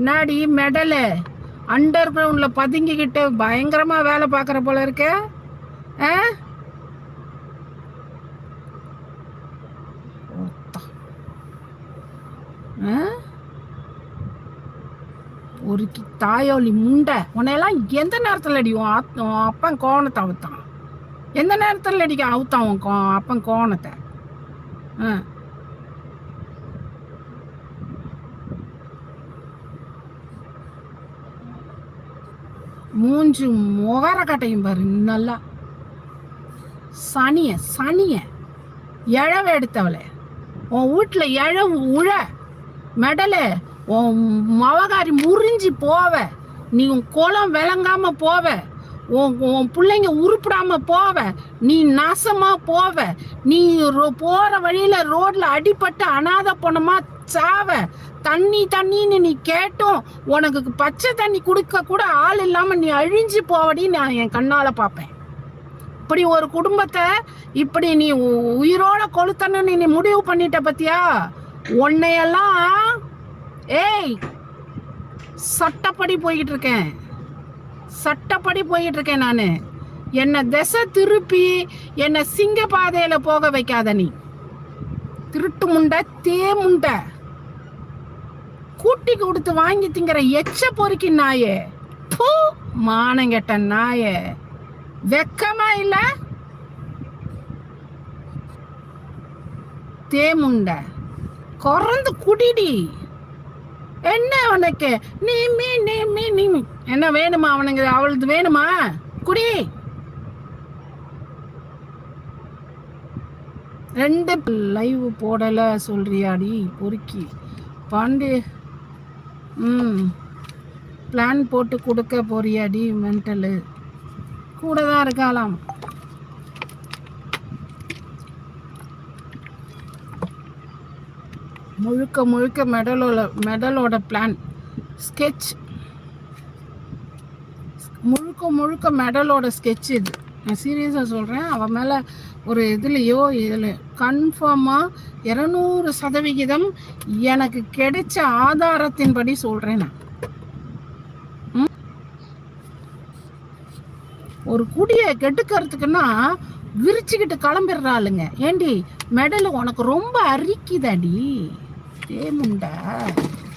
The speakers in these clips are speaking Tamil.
நாடி மெடலு அண்டர் கிரவுண்ட்ல பதுங்கிக்கிட்டு பயங்கரமா வேலை பார்க்குற போல இருக்க. ஒரு தாயோலி முண்டை உன்னையெல்லாம் எந்த நேரத்தில் அடியும் அப்பன் கோணத்தை அவுத்தான்? எந்த நேரத்தில் அடிக்க அவுத்தான் அப்பன் கோணத்தை? மூஞ்சு முகர கட்டையும் பாரு நல்லா. சனிய சனிய இழவை எடுத்தவளே, உன் வீட்டில் இழவு உழ மெடலு, உன் மவகாரி முறிஞ்சி போவ, நீ உன் குளம் விளங்காம போவ, உன் பிள்ளைங்க உருப்பிடாம போவ, நீ நாசமா போவ, நீ போற வழியில ரோட்ல அடிபட்டு அனாத பொண்ணமா சாவ. தண்ணி தண்ணின்னு நீ கேட்டும் உனக்கு பச்சை தண்ணி குடிக்க கூட ஆள் இல்லாம நீ அழிஞ்சு போவடி நான் என் கண்ணால பார்ப்பேன். இப்படி ஒரு குடும்பத்தை இப்படி நீ உயிரோட கொளுத்தன்னு நீ முடிவு பண்ணிட்ட பத்தியா? உன்னையெல்லாம் ஏய் சட்டப்படி போய்கிட்டு இருக்கேன், சட்டப்படி போய்கிட்டு இருக்கேன் நானு. என்னை திசை திருப்பி என்னை சிங்க பாதையில போக வைக்காத நீ. திருட்டு முண்டை தேமுண்டை கூட்டி கொடுத்து வாங்கி திங்கிற எச்ச பொறுக்கி நாயே, மானங்கெட்ட நாயே, வெக்கமா இல்ல? தேமுண்டை குறந்து குடிடி. என்ன உனக்கு நீ என்ன வேணுமா? அவனுங்க அவளுக்கு வேணுமா? குடி. 2 லைவ் போடல சொல்றியாடி பொறுக்கி பாண்டி? பிளான் போட்டு கொடுக்க போறியாடி? மென்டலு கூட தான் இருக்கலாம். முழுக்க முழுக்க மெடலோட பிளான் ஸ்கெட்ச், முழுக்க மெடலோட ஸ்கெட்ச் இது. நான் சீரியஸாக சொல்கிறேன். அவன் மேலே ஒரு இதில் கன்ஃபார்மாக 200% எனக்கு கிடைச்ச ஆதாரத்தின்படி சொல்கிறேன் நான். ஒரு குடியை கெடுக்கிறதுக்குன்னா விரிச்சுக்கிட்டு கிளம்பிடுறாளுங்க. ஏண்டி மெடலு உனக்கு ரொம்ப அரிக்குதாடி தேமுண்டா?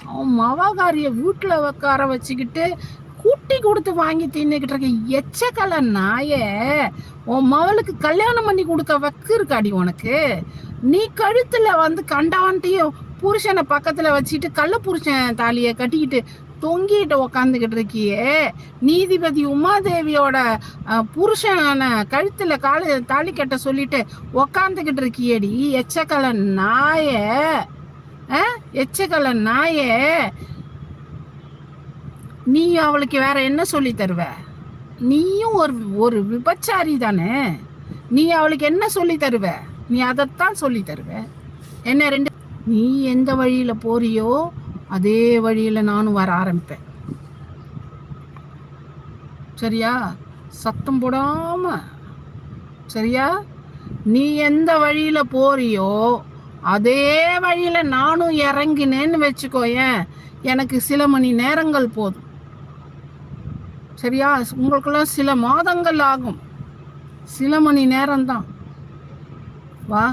அவன் மவகாரிய வீட்டில் உட்கார வச்சுக்கிட்டு கூட்டி கொடுத்து வாங்கி தின்னுக்கிட்டு இருக்க எச்சக்கலை நாயே. உன் மவளுக்கு கல்யாணம் பண்ணி கொடுக்க வக்கு இருக்காடி உனக்கு? நீ கழுத்துல கண்டவன்ட்டையும் புருஷனை பக்கத்துல வச்சுட்டு கள்ள புருஷன் தாலியை கட்டிக்கிட்டு தொங்கிட்டு உக்காந்துக்கிட்டு இருக்கியே. நீதிபதி உமாதேவியோட புருஷனை கழுத்துல தாலி கட்ட சொல்லிட்டு உக்காந்துக்கிட்டு இருக்கியேடி எச்சக்கலை நாயே, எச்சக்கலை நாயே. நீ அவளுக்கு வேற என்ன சொல்லி தருவ? நீயும் ஒரு விபச்சாரி தானே. நீ அவளுக்கு என்ன சொல்லி தருவ? நீ அதைத்தான் சொல்லி தருவ. என்ன நீ எந்த வழியில போறியோ அதே வழியில நானும் வர ஆரம்பிப்பேன். சரியா? சத்தம் போடாம. சரியா? நீ எந்த வழியில போறியோ அதே வழியில நானும் இறங்கினேன்னு வச்சுக்கோயேன், எனக்கு சில மணி நேரங்கள் போதும். சரியா? உங்களுக்கெல்லாம் சில மாதங்கள் ஆகும், சில மணி நேரம்தான். வா,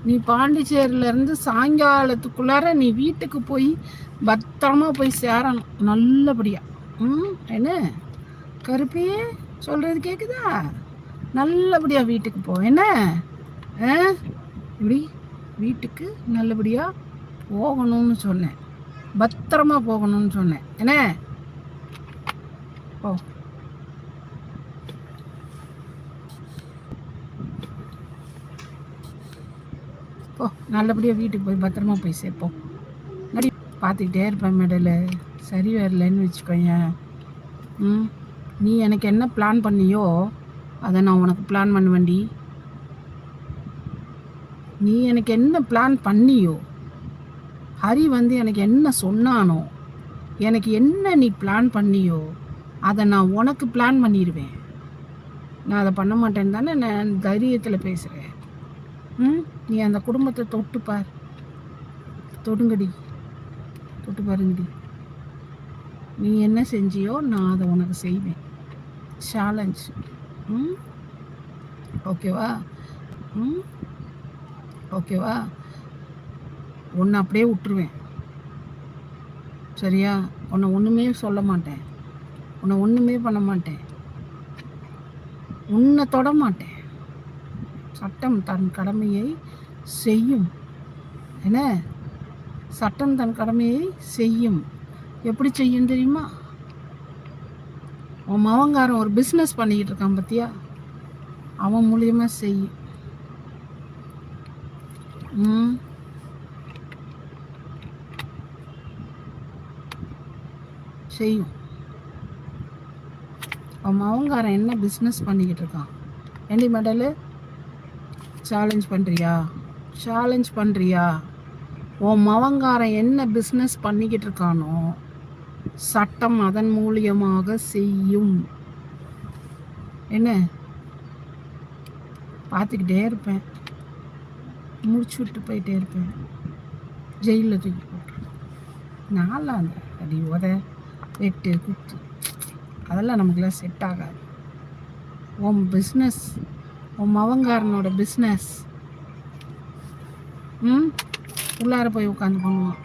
நீ பாண்டிச்சேரியிலேருந்து சாயங்காலத்துக்குள்ளார நீ வீட்டுக்கு போய் பத்திரமா போய் சேரணும் நல்லபடியா. என்ன கருப்பே சொல்கிறது கேட்குதா? நல்லபடியாக வீட்டுக்கு போ. என்ன இப்படி வீட்டுக்கு நல்லபடியாக போகணும்னு சொன்னேன், பத்திரமா போகணும்னு சொன்னேன். என்ன ஓ ஓ நல்லபடியாக வீட்டுக்கு போய் பத்திரமா போய் சேர்ப்போம். நடி பார்த்துக்கிட்டே இருப்பேன் மெடலு. சரி வரலன்னு வச்சுக்கோங்க. நீ எனக்கு என்ன பிளான் பண்ணியோ அதை நான் உனக்கு பிளான் பண்ணுவேண்டி. நீ எனக்கு என்ன பிளான் பண்ணியோ, ஹரி எனக்கு என்ன சொன்னானோ, எனக்கு என்ன நீ பிளான் பண்ணியோ அதை நான் உனக்கு பிளான் பண்ணிடுவேன். நான் அதை பண்ண மாட்டேன்னு தானே நான் தைரியத்தில் பேசுகிறேன். நீ அந்த குடும்பத்தை தொட்டுப்பார், தொடுங்கடி, தொட்டு பாருங்கடி. நீ என்ன செஞ்சியோ நான் அதை உனக்கு செய்வேன். சேலஞ்ச். ம் ஓகேவா? ம் ஓகேவா? உன்னை அப்படியே விட்டுருவேன். சரியா? உன்னை ஒன்றுமே சொல்ல மாட்டேன், உன்னை ஒன்றுமே பண்ண மாட்டேன், உன்னை தொட மாட்டேன். சட்டம் தன் கடமையை செய்யும். என்ன? சட்டம் தன் கடமையை செய்யும். எப்படி செய்யும் தெரியுமா? உன் மவங்காரன் ஒரு பிஸ்னஸ் பண்ணிக்கிட்டு இருக்கான் பார்த்தியா, அவன் மூலியமா செய்யும். செய்யும். அவன் மவங்காரன் என்ன பிஸ்னஸ் பண்ணிக்கிட்டு இருக்கான்? ஏண்டி மெடலு, சேலஞ்ச் பண்ணுறியா? சேலஞ்ச் பண்ணுறியா? உன் மவங்காரன் என்ன பிஸ்னஸ் பண்ணிக்கிட்டு இருக்கானோ சட்டம் அதன் மூலியமாக செய்யும். என்ன? பார்த்துக்கிட்டே இருப்பேன், முடிச்சு விட்டு போயிட்டே இருப்பேன், ஜெயிலில் தூக்கி போட்டு நான்லாம் அந்த அடி உத வெட்டு குத்து அதெல்லாம் நமக்குலாம் செட் ஆகாது. உன் பிஸ்னஸ், உன் மவங்காரனோட பிஸ்னஸ் உள்ளார போய் உட்காந்து பண்ணுவான்.